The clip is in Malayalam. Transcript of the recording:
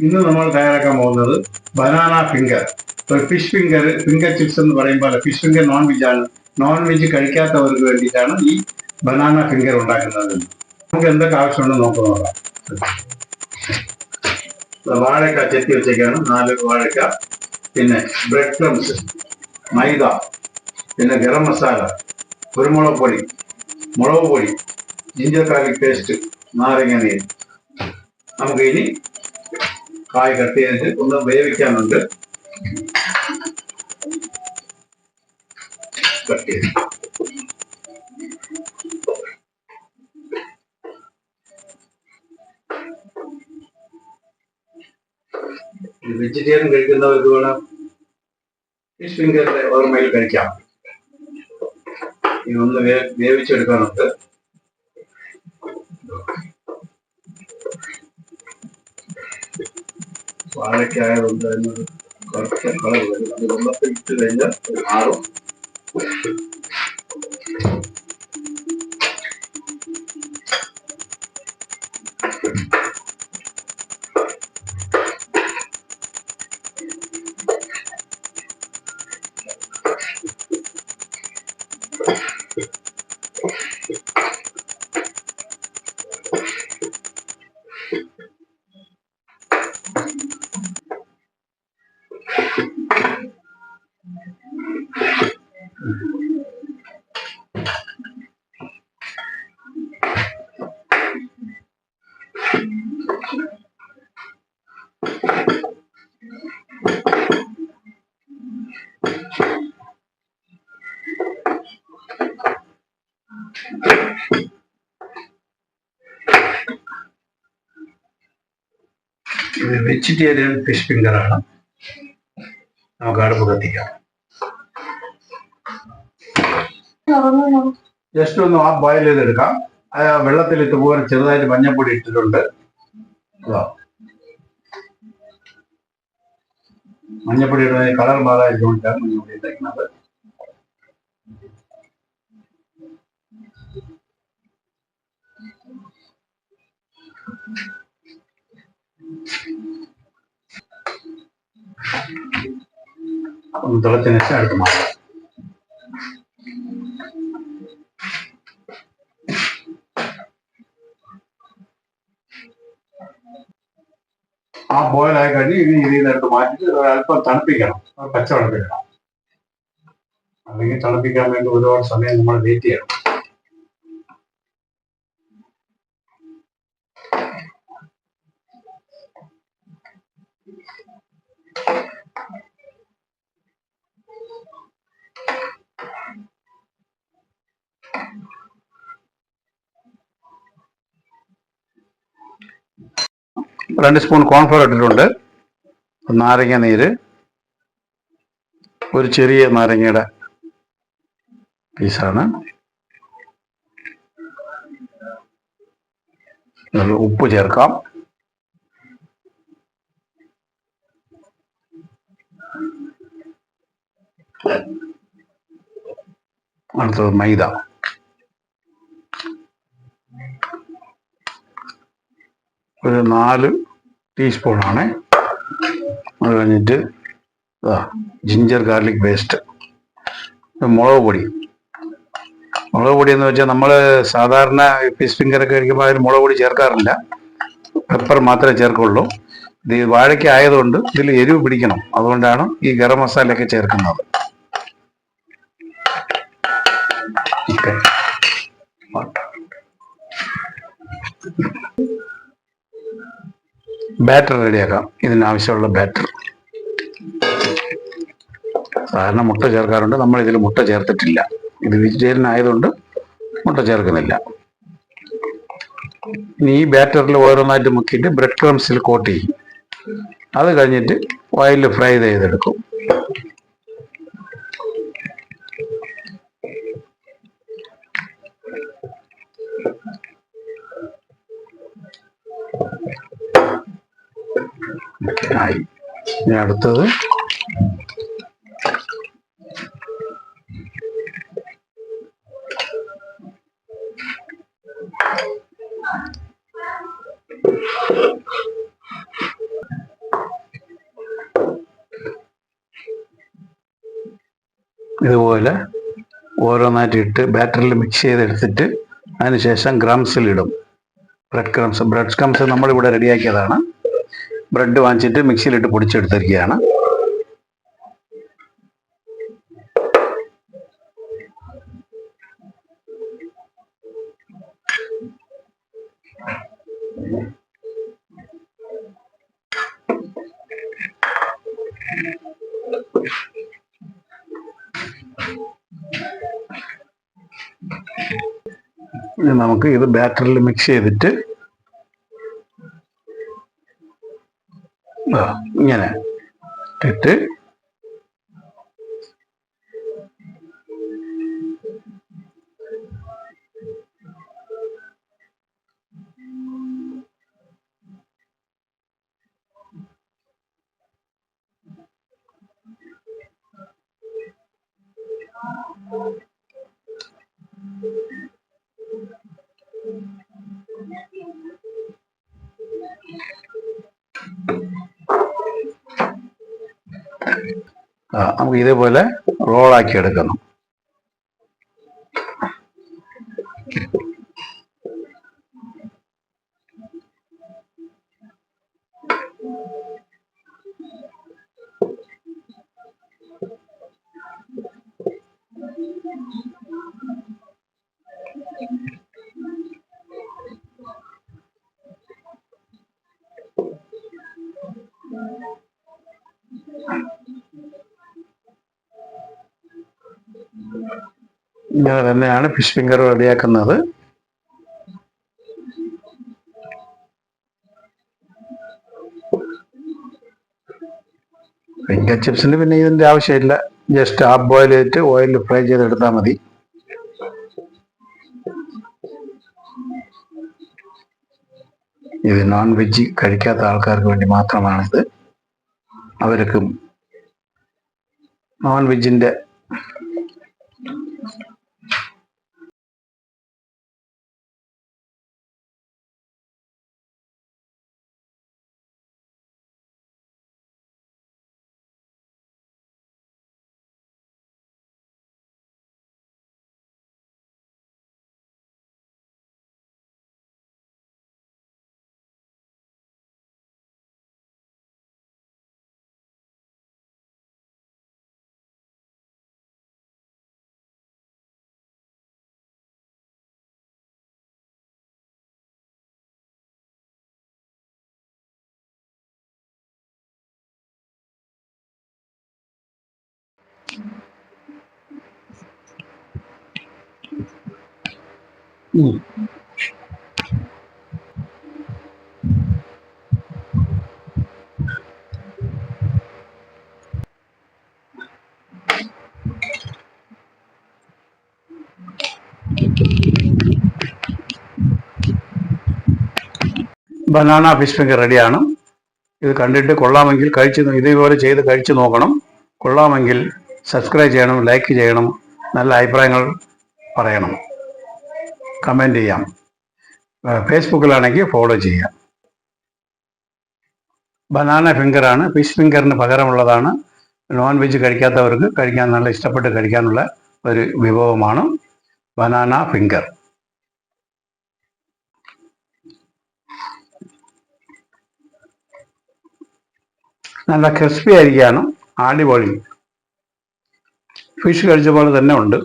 ഇന്ന് നമ്മൾ തയ്യാറാക്കാൻ പോകുന്നത് ബനാന ഫിംഗർ. ഒരു ഫിഷ് ഫിംഗർ ചിപ്സ് എന്ന് പറയുമ്പോൾ ഫിഷ് ഫിംഗർ നോൺ വെജ് ആണ്. നോൺ വെജ് കഴിക്കാത്തവർക്ക് വേണ്ടിയിട്ടാണ് ഈ ബനാന ഫിംഗർ ഉണ്ടാക്കുന്നത്. നമുക്ക് എന്തൊക്കെ ആവശ്യമുണ്ടെന്ന് നോക്കാം. വാഴക്ക ചെത്തി വെച്ചേക്കാണ്, 4 വാഴക്ക. പിന്നെ ബ്രെഡ് ക്രംസ്, മൈദ, പിന്നെ ഗരം മസാല, കുരുമുളക് പൊടി, മുളക് പൊടി, ജിഞ്ചർ ഗാർലിക് പേസ്റ്റ്, നാരങ്ങ നീര്. നമുക്ക് ഇനി കായ് കട്ട് ചെയ്തിട്ട് ഒന്ന് വേവിക്കാനുണ്ട്. കട്ട് ചെയ്ത് വെജിറ്റേറിയൻ കഴിക്കുന്നവർക്ക് വേണം ഫിഷ് ഫിംഗറിന്റെ ഓർമ്മയിൽ കഴിക്കാം. ഇതൊന്ന് വേവിച്ചെടുക്കാനുണ്ട്. വാഴയ്ക്കായതുകൊണ്ട് അതിനൊരു കുറച്ച് കളർ വരും. അത് വെള്ളത്തിൽ ഇട്ട് കഴിഞ്ഞാൽ മാറും. ഇത് വെജിറ്റേറിയൻ ഫിഷ് ഫിംഗറാണ്. നമുക്ക് അടുപ്പ് കത്തിക്കാം. ജസ്റ്റ് ഒന്ന് ബോയിൽ ചെയ്തെടുക്കാം. വെള്ളത്തിൽ ഇതുപോലെ ചെറുതായിട്ട് മഞ്ഞപ്പൊടി ഇട്ടിട്ടുണ്ട്. മഞ്ഞപ്പൊടി ഇടുന്ന കളർ മാറാതിരിക്കൊണ്ടാണ് മഞ്ഞപ്പൊടി ഇട്ടേക്കുന്നത്. ഒന്ന് തിളച്ചതിന് ശേഷം അടുത്ത് മാറ്റാം. ആ ബോയിൽ ആയി കഴിഞ്ഞ് ഇതിൽ എടുത്ത് മാറ്റിട്ട് അല്പം തണുപ്പിക്കണം. പച്ചവെള്ളത്തിലിടണം. അല്ലെങ്കിൽ തണുപ്പിക്കാൻ വേണ്ടി ഒരുപാട് സമയം നമ്മൾ വെയിറ്റ് ചെയ്യണം. രണ്ട് സ്പൂൺ കോൺഫ്ലവർ ഇട്ടിട്ടുണ്ട്. നാരങ്ങ നീര്, ഒരു ചെറിയ നാരങ്ങയുടെ പീസാണ്. ഉപ്പ് ചേർക്കാം. അടുത്തത് മൈദ. ഒരു 4 ടീസ്പൂണാണ്. അത് കഴിഞ്ഞിട്ട് ജിഞ്ചർ ഗാർലിക് പേസ്റ്റ്, മുളക് പൊടി. മുളക് പൊടി എന്ന് വെച്ചാൽ നമ്മൾ സാധാരണ ഫിഷ് ഫിംഗറൊക്കെ കഴിക്കുമ്പോൾ അതിന് മുളക് പൊടി ചേർക്കാറില്ല. പെപ്പർ മാത്രമേ ചേർക്കുള്ളൂ. ഇത് വാഴയ്ക്ക ആയതുകൊണ്ട് ഇതിൽ എരിവ് പിടിക്കണം. അതുകൊണ്ടാണ് ഈ ഗരം മസാലയൊക്കെ ചേർക്കുന്നത്. ഓക്കെ, ബാറ്റർ റെഡിയാക്കാം. ഇതിനാവശ്യമുള്ള ബാറ്റർ. സാധാരണ മുട്ട ചേർക്കാറുണ്ട്, നമ്മൾ ഇതിൽ മുട്ട ചേർത്തിട്ടില്ല. ഇത് വെജിറ്റേറിയൻ ആയതുകൊണ്ട് മുട്ട ചേർക്കുന്നില്ല. ഇനി ഈ ബാറ്ററിൽ ഓരോന്നായിട്ട് മുക്കിയിട്ട് ബ്രെഡ് ക്രംസിൽ കോട്ട് ചെയ്യും. അത് കഴിഞ്ഞിട്ട് ഓയിലിൽ ഫ്രൈ ചെയ്തെടുക്കും. ആയി. ഇനി അടുത്തത് ഇതുപോലെ ഓരോന്നായിട്ട് ഇട്ട് ബാറ്ററിൽ മിക്സ് ചെയ്തെടുത്തിട്ട് അതിനുശേഷം ഗ്രംസിലിടും. ബ്രെഡ് ക്രംസ് നമ്മളിവിടെ റെഡിയാക്കിയതാണ്. ബ്രെഡ് വാങ്ങിച്ചിട്ട് മിക്സിയിലിട്ട് പൊടിച്ചെടുത്തിരിക്കുകയാണ്. ഇനി നമുക്ക് ഇത് ബാറ്ററിൽ മിക്സ് ചെയ്തിട്ട് ഇങ്ങനെ ഇട്ട് നമുക്ക് ഇതേപോലെ റോളാക്കി എടുക്കണം. ഇങ്ങനെ തന്നെയാണ് ഫിഷ് ഫിംഗർ റെഡിയാക്കുന്നത്. ഫിംഗർ ചിപ്സിന് പിന്നെ ഇതിന്റെ ആവശ്യമില്ല, ജസ്റ്റ് ഹാഫ് ബോയിൽ ചെയ്തിട്ട് ഓയിലിൽ ഫ്രൈ ചെയ്തെടുത്താൽ മതി. ഇത് നോൺ വെജ് കഴിക്കാത്ത ആൾക്കാർക്ക് വേണ്ടി മാത്രമാണിത്. അവർക്കും നോൺ വെജിന്റെ ബനാന ഫിഷ് ഫിംഗർ റെഡിയാണ്. ഇത് കണ്ടിട്ട് കൊള്ളാമെങ്കിൽ ഇതേപോലെ ചെയ്ത് കഴിച്ചു നോക്കണം. കൊള്ളാമെങ്കിൽ സബ്സ്ക്രൈബ് ചെയ്യണം, ലൈക്ക് ചെയ്യണം, നല്ല അഭിപ്രായങ്ങൾ പറയണം, കമൻറ്റ് ചെയ്യാം. ഫേസ്ബുക്കിലാണെങ്കിൽ ഫോളോ ചെയ്യാം. ബനാന ഫിംഗറാണ്, ഫിഷ് ഫിംഗറിന് പകരമുള്ളതാണ്. നോൺ വെജ് കഴിക്കാത്തവർക്ക് കഴിക്കാൻ നല്ല ഇഷ്ടപ്പെട്ട് കഴിക്കാനുള്ള ഒരു വിഭവമാണ് ബനാന ഫിംഗർ. നല്ല ക്രിസ്പി ആയിരിക്കുകയാണ്, അടിപൊളി. ഫിഷ് കഴിച്ച പോലെ തന്നെ ഉണ്ട്.